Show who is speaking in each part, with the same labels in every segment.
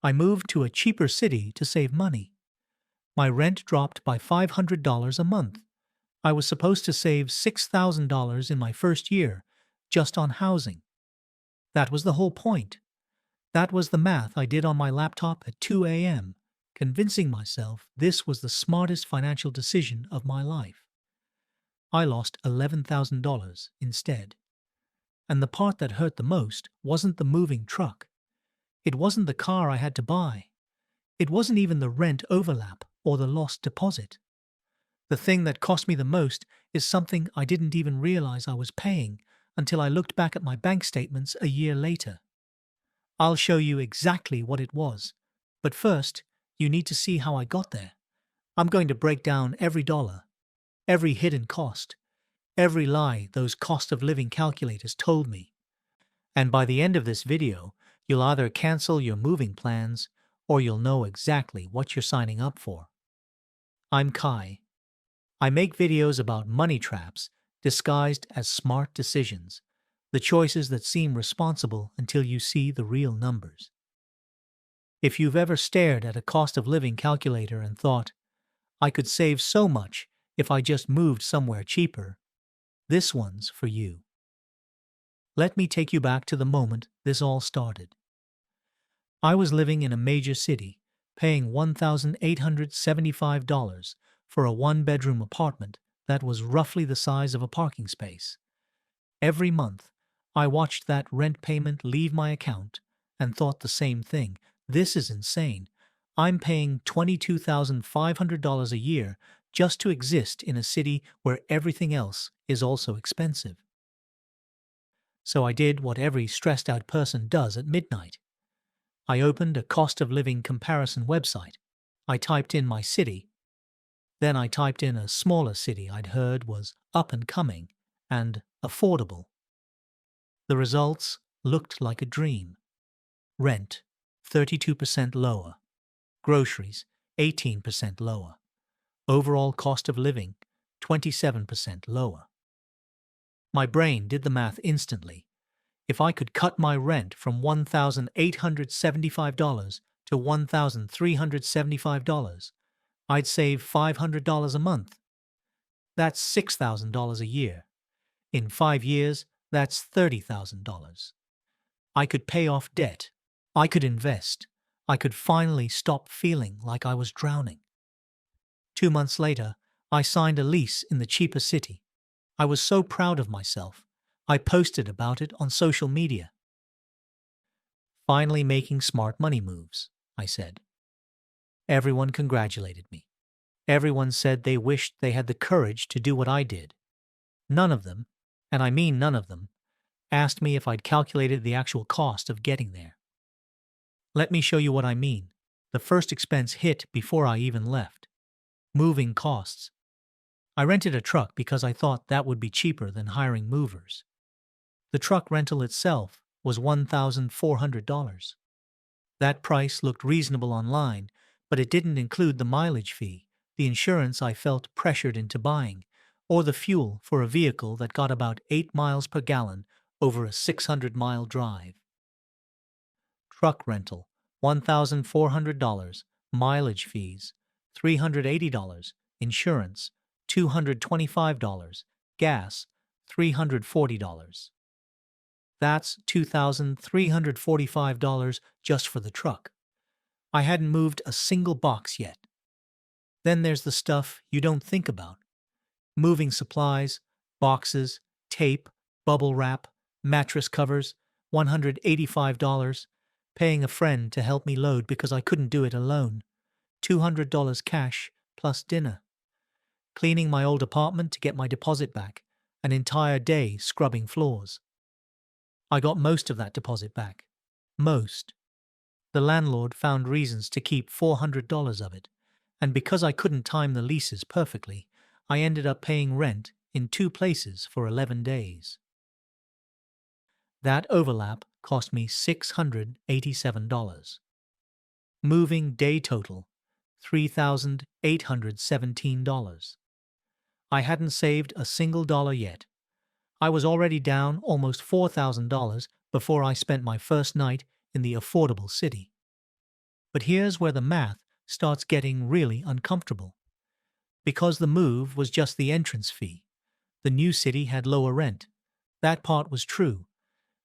Speaker 1: I moved to a cheaper city to save money. My rent dropped by $500 a month. I was supposed to save $6,000 in my first year just on housing. That was the whole point. That was the math I did on my laptop at 2 a.m., convincing myself this was the smartest financial decision of my life. I lost $11,000 instead. And the part that hurt the most wasn't the moving truck. It wasn't the car I had to buy. It wasn't even the rent overlap or the lost deposit. The thing that cost me the most is something I didn't even realize I was paying until I looked back at my bank statements a year later. I'll show you exactly what it was, but first, you need to see how I got there. I'm going to break down every dollar, every hidden cost, every lie those cost of living calculators told me. And by the end of this video, you'll either cancel your moving plans or you'll know exactly what you're signing up for. I'm Kai. I make videos about money traps disguised as smart decisions, the choices that seem responsible until you see the real numbers. If you've ever stared at a cost of living calculator and thought, I could save so much if I just moved somewhere cheaper, this one's for you. Let me take you back to the moment this all started. I was living in a major city, paying $1,875 for a one-bedroom apartment that was roughly the size of a parking space. Every month, I watched that rent payment leave my account and thought the same thing. This is insane. I'm paying $22,500 a year just to exist in a city where everything else is also expensive. So I did what every stressed-out person does at midnight. I opened a cost of living comparison website. I typed in my city. Then I typed in a smaller city I'd heard was up and coming and affordable. The results looked like a dream. Rent, 32% lower. Groceries, 18% lower. Overall cost of living, 27% lower. My brain did the math instantly. If I could cut my rent from $1,875 to $1,375, I'd save $500 a month. That's $6,000 a year. In 5 years, that's $30,000. I could pay off debt. I could invest. I could finally stop feeling like I was drowning. 2 months later, I signed a lease in the cheaper city. I was so proud of myself. I posted about it on social media. Finally making smart money moves, I said. Everyone congratulated me. Everyone said they wished they had the courage to do what I did. None of them, and I mean none of them, asked me if I'd calculated the actual cost of getting there. Let me show you what I mean. The first expense hit before I even left. Moving costs. I rented a truck because I thought that would be cheaper than hiring movers. The truck rental itself was $1,400. That price looked reasonable online, but it didn't include the mileage fee, the insurance I felt pressured into buying, or the fuel for a vehicle that got about 8 miles per gallon over a 600-mile drive. Truck rental, $1,400, mileage fees, $380, insurance, $225, gas, $340. That's $2,345 just for the truck. I hadn't moved a single box yet. Then there's the stuff you don't think about. Moving supplies, boxes, tape, bubble wrap, mattress covers, $185, paying a friend to help me load because I couldn't do it alone, $200 cash plus dinner. Cleaning my old apartment to get my deposit back, an entire day scrubbing floors. I got most of that deposit back. Most. The landlord found reasons to keep $400 of it, and because I couldn't time the leases perfectly, I ended up paying rent in 2 places for 11 days. That overlap cost me $687. Moving day total, $3,817. I hadn't saved a single dollar yet. I was already down almost $4,000 before I spent my first night in the affordable city. But here's where the math starts getting really uncomfortable. Because the move was just the entrance fee, the new city had lower rent. That part was true,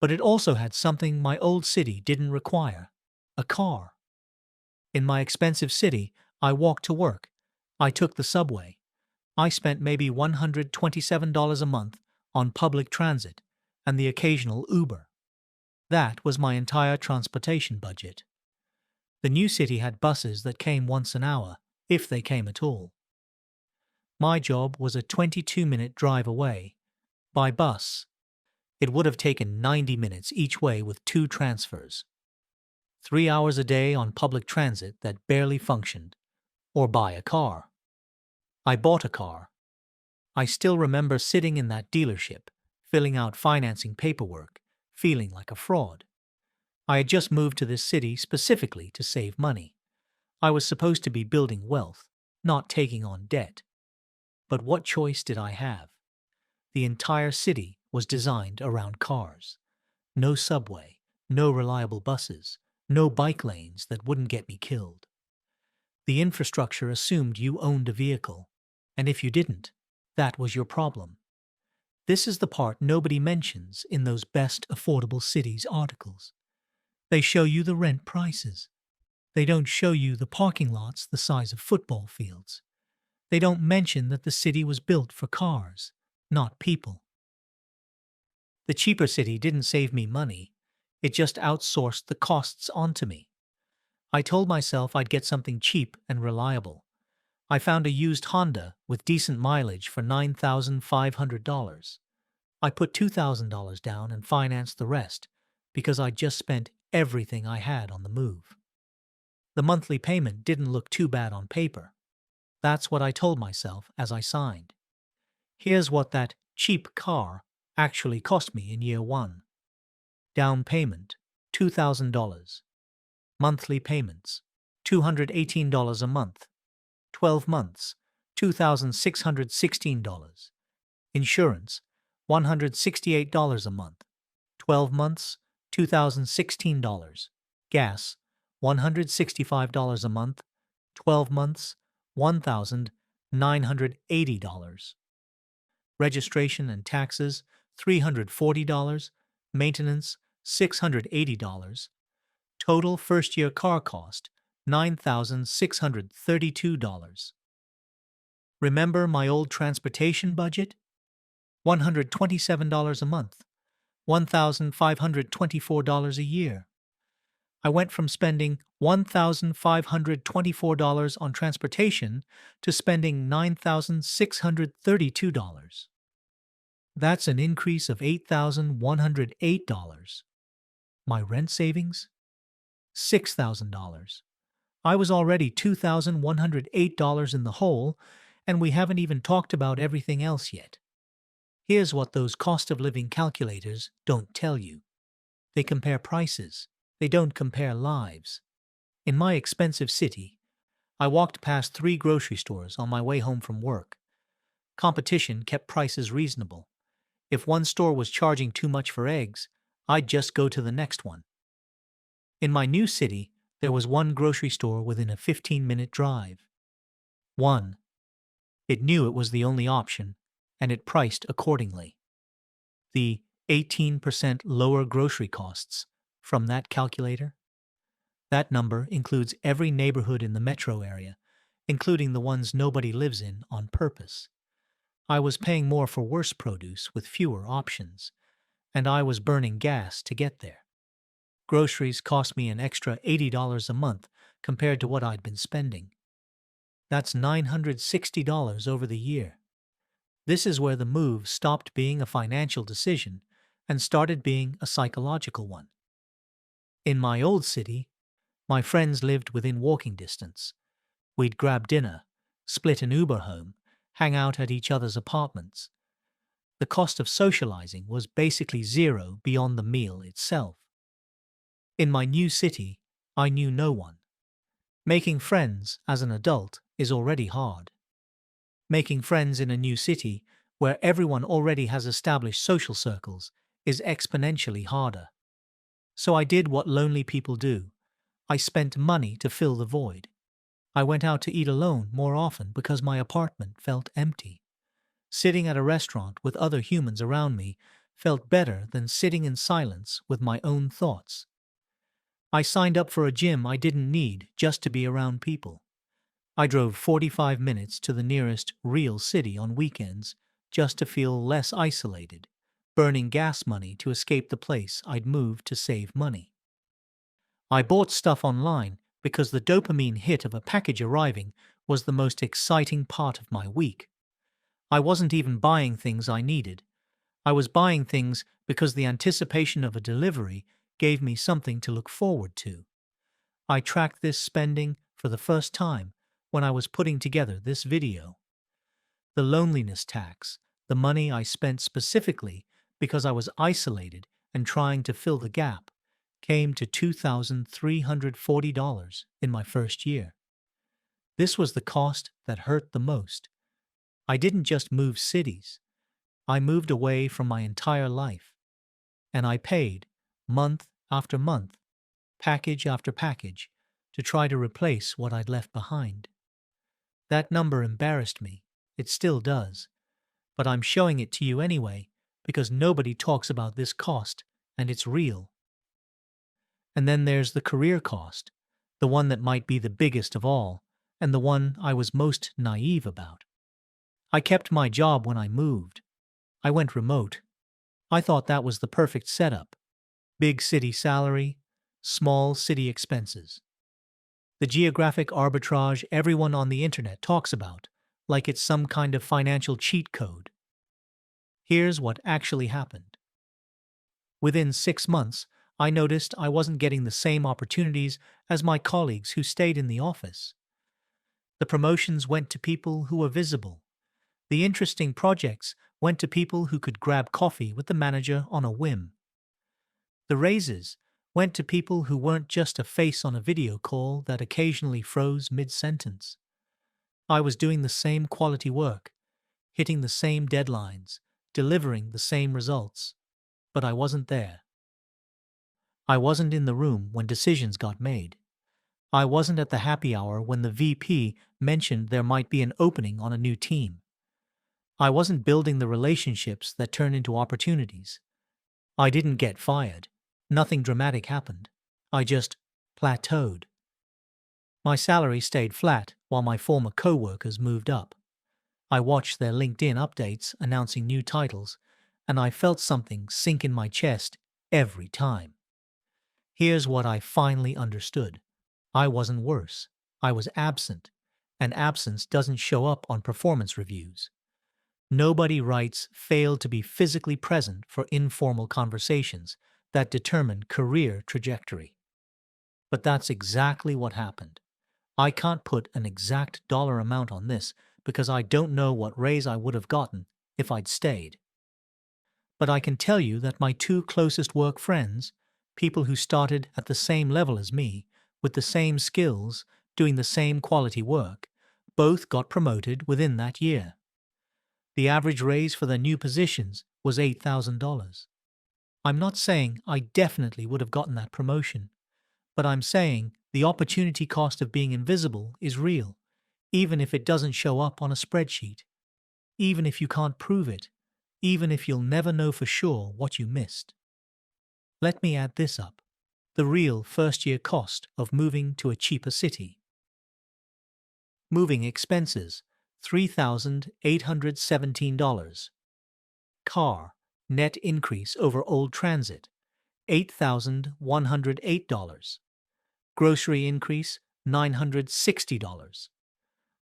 Speaker 1: but it also had something my old city didn't require: a car. In my expensive city, I walked to work. I took the subway. I spent maybe $127 a month on public transit and the occasional Uber. That was my entire transportation budget. The new city had buses that came once an hour, if they came at all. My job was a 22-minute drive away. By bus, it would have taken 90 minutes each way with 2 transfers. 3 hours a day on public transit that barely functioned. Or buy a car. I bought a car. I still remember sitting in that dealership, filling out financing paperwork, feeling like a fraud. I had just moved to this city specifically to save money. I was supposed to be building wealth, not taking on debt. But what choice did I have? The entire city was designed around cars. No subway, no reliable buses, no bike lanes that wouldn't get me killed. The infrastructure assumed you owned a vehicle, and if you didn't, that was your problem. This is the part nobody mentions in those best affordable cities articles. They show you the rent prices. They don't show you the parking lots the size of football fields. They don't mention that the city was built for cars, not people. The cheaper city didn't save me money. It just outsourced the costs onto me. I told myself I'd get something cheap and reliable. I found a used Honda with decent mileage for $9,500. I put $2,000 down and financed the rest because I'd just spent everything I had on the move. The monthly payment didn't look too bad on paper. That's what I told myself as I signed. Here's what that cheap car actually cost me in year 1. Down payment, $2,000. Monthly payments, $218 a month. 12 months, $2,616. Insurance, $168 a month. 12 months, $2,016. Gas, $165 a month. 12 months, $1,980. Registration and taxes, $340. Maintenance, $680. Total first-year car cost, $9,632. Remember my old transportation budget? $127 a month, $1,524 a year. I went from spending $1,524 on transportation to spending $9,632. That's an increase of $8,108. My rent savings? $6,000. I was already $2,108 in the hole, and we haven't even talked about everything else yet. Here's what those cost of living calculators don't tell you. They compare prices. They don't compare lives. In my expensive city, I walked past 3 grocery stores on my way home from work. Competition kept prices reasonable. If one store was charging too much for eggs, I'd just go to the next one. In my new city, there was one grocery store within a 15-minute drive. One. It knew it was the only option, and it priced accordingly. The 18% lower grocery costs from that calculator? That number includes every neighborhood in the metro area, including the ones nobody lives in on purpose. I was paying more for worse produce with fewer options, and I was burning gas to get there. Groceries cost me an extra $80 a month compared to what I'd been spending. That's $960 over the year. This is where the move stopped being a financial decision and started being a psychological one. In my old city, my friends lived within walking distance. We'd grab dinner, split an Uber home, hang out at each other's apartments. The cost of socializing was basically zero beyond the meal itself. In my new city, I knew no one. Making friends as an adult is already hard. Making friends in a new city where everyone already has established social circles is exponentially harder. So I did what lonely people do. I spent money to fill the void. I went out to eat alone more often because my apartment felt empty. Sitting at a restaurant with other humans around me felt better than sitting in silence with my own thoughts. I signed up for a gym I didn't need just to be around people. I drove 45 minutes to the nearest real city on weekends just to feel less isolated, burning gas money to escape the place I'd moved to save money. I bought stuff online because the dopamine hit of a package arriving was the most exciting part of my week. I wasn't even buying things I needed. I was buying things because the anticipation of a delivery gave me something to look forward to. I tracked this spending for the first time when I was putting together this video. The loneliness tax, the money I spent specifically because I was isolated and trying to fill the gap, came to $2,340 in my first year. This was the cost that hurt the most. I didn't just move cities. I moved away from my entire life. And I paid, month after month, package after package, to try to replace what I'd left behind. That number embarrassed me. It still does. But I'm showing it to you anyway because nobody talks about this cost, and it's real. And then there's the career cost, the one that might be the biggest of all, and the one I was most naive about. I kept my job when I moved. I went remote. I thought that was the perfect setup. Big city salary, small city expenses. The geographic arbitrage everyone on the internet talks about, like it's some kind of financial cheat code. Here's what actually happened. Within 6 months, I noticed I wasn't getting the same opportunities as my colleagues who stayed in the office. The promotions went to people who were visible. The interesting projects went to people who could grab coffee with the manager on a whim. The raises went to people who weren't just a face on a video call that occasionally froze mid-sentence. I was doing the same quality work, hitting the same deadlines, delivering the same results, but I wasn't there. I wasn't in the room when decisions got made. I wasn't at the happy hour when the VP mentioned there might be an opening on a new team. I wasn't building the relationships that turn into opportunities. I didn't get fired. Nothing dramatic happened. I just plateaued. My salary stayed flat while my former co-workers moved up. I watched their LinkedIn updates announcing new titles, and I felt something sink in my chest every time. Here's what I finally understood. I wasn't worse. I was absent, and absence doesn't show up on performance reviews. Nobody writes failed to be physically present for informal conversations that determine career trajectory. But that's exactly what happened. I can't put an exact dollar amount on this because I don't know what raise I would have gotten if I'd stayed. But I can tell you that my two closest work friends, people who started at the same level as me, with the same skills, doing the same quality work, both got promoted within that year. The average raise for their new positions was $8,000. I'm not saying I definitely would have gotten that promotion, but I'm saying the opportunity cost of being invisible is real, even if it doesn't show up on a spreadsheet, even if you can't prove it, even if you'll never know for sure what you missed. Let me add this up: the real first-year cost of moving to a cheaper city. Moving expenses, $3,817. Car, net increase over old transit, $8,108. Grocery increase, $960.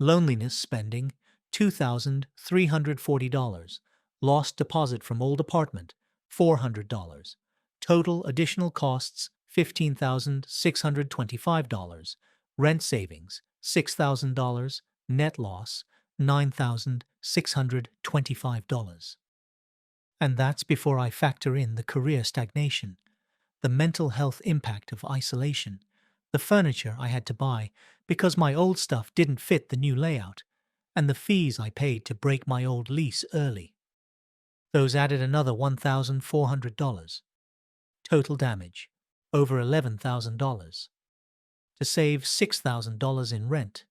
Speaker 1: Loneliness spending, $2,340. Lost deposit from old apartment, $400. Total additional costs, $15,625. Rent savings, $6,000. Net loss, $9,625. And that's before I factor in the career stagnation, the mental health impact of isolation, the furniture I had to buy because my old stuff didn't fit the new layout, and the fees I paid to break my old lease early. Those added another $1,400. Total damage, over $11,000. to save $6,000 in rent.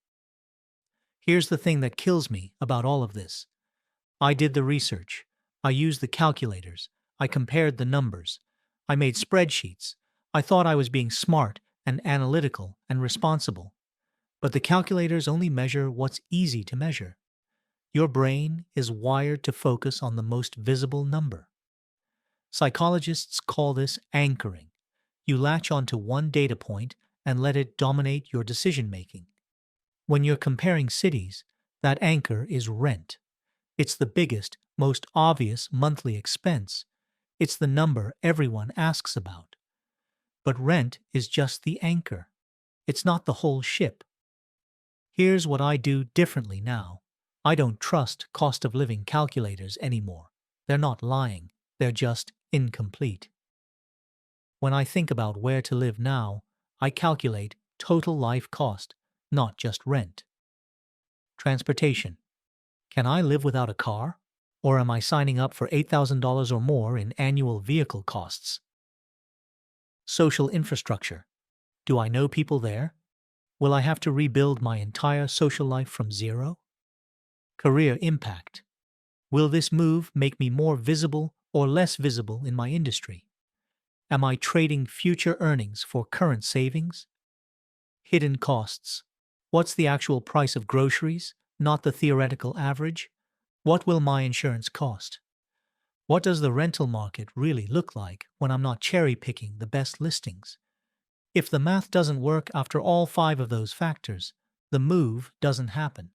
Speaker 1: Here's the thing that kills me about all of this. I did the research. I used the calculators. I compared the numbers. I made spreadsheets. I thought I was being smart and analytical and responsible. But the calculators only measure what's easy to measure. Your brain is wired to focus on the most visible number. Psychologists call this anchoring. You latch onto one data point and let it dominate your decision-making. When you're comparing cities, that anchor is rent. It's the biggest, most obvious monthly expense. It's the number everyone asks about. But rent is just the anchor. It's not the whole ship. Here's what I do differently now. I don't trust cost of living calculators anymore. They're not lying. They're just incomplete. When I think about where to live now, I calculate total life cost, not just rent. Transportation. Can I live without a car? Or am I signing up for $8,000 or more in annual vehicle costs? Social infrastructure. Do I know people there? Will I have to rebuild my entire social life from zero? Career impact. Will this move make me more visible or less visible in my industry? Am I trading future earnings for current savings? Hidden costs. What's the actual price of groceries, not the theoretical average? What will my insurance cost? What does the rental market really look like when I'm not cherry-picking the best listings? If the math doesn't work after all 5 of those factors, the move doesn't happen.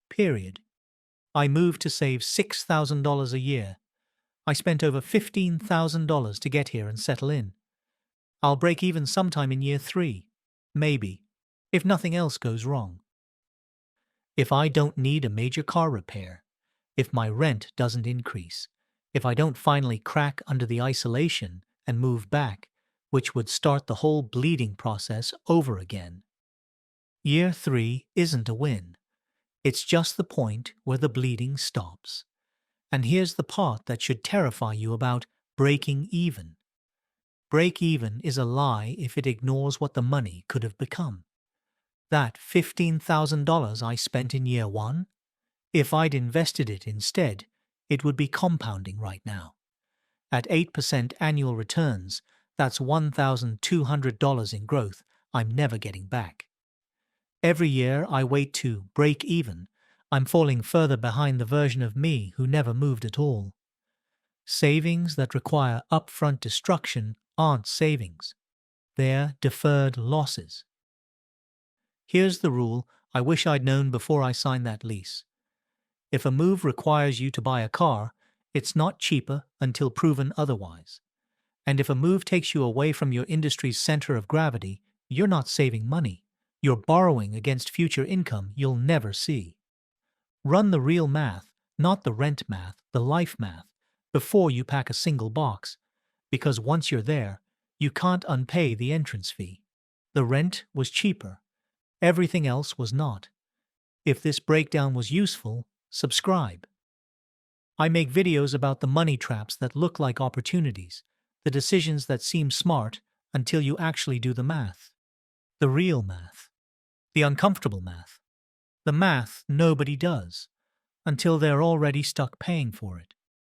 Speaker 1: Period. I moved to save $6,000 a year. I spent over $15,000 to get here and settle in. I'll break even sometime in year 3. Maybe. If nothing else goes wrong. If I don't need a major car repair, if my rent doesn't increase, if I don't finally crack under the isolation and move back, which would start the whole bleeding process over again. Year 3 isn't a win. It's just the point where the bleeding stops. And here's the part that should terrify you about breaking even. Break even is a lie if it ignores what the money could have become. That $15,000 I spent in year 1, if I'd invested it instead, it would be compounding right now. At 8% annual returns, that's $1,200 in growth I'm never getting back. Every year I wait to break even, I'm falling further behind the version of me who never moved at all. Savings that require upfront destruction aren't savings. They're deferred losses. Here's the rule I wish I'd known before I signed that lease. If a move requires you to buy a car, it's not cheaper until proven otherwise. And if a move takes you away from your industry's center of gravity, you're not saving money. You're borrowing against future income you'll never see. Run the real math, not the rent math, the life math, before you pack a single box, because once you're there, you can't unpay the entrance fee. The rent was cheaper. Everything else was not. If this breakdown was useful, subscribe. I make videos about the money traps that look like opportunities, the decisions that seem smart until you actually do the math. The real math. The uncomfortable math. The math nobody does, until they're already stuck paying for it.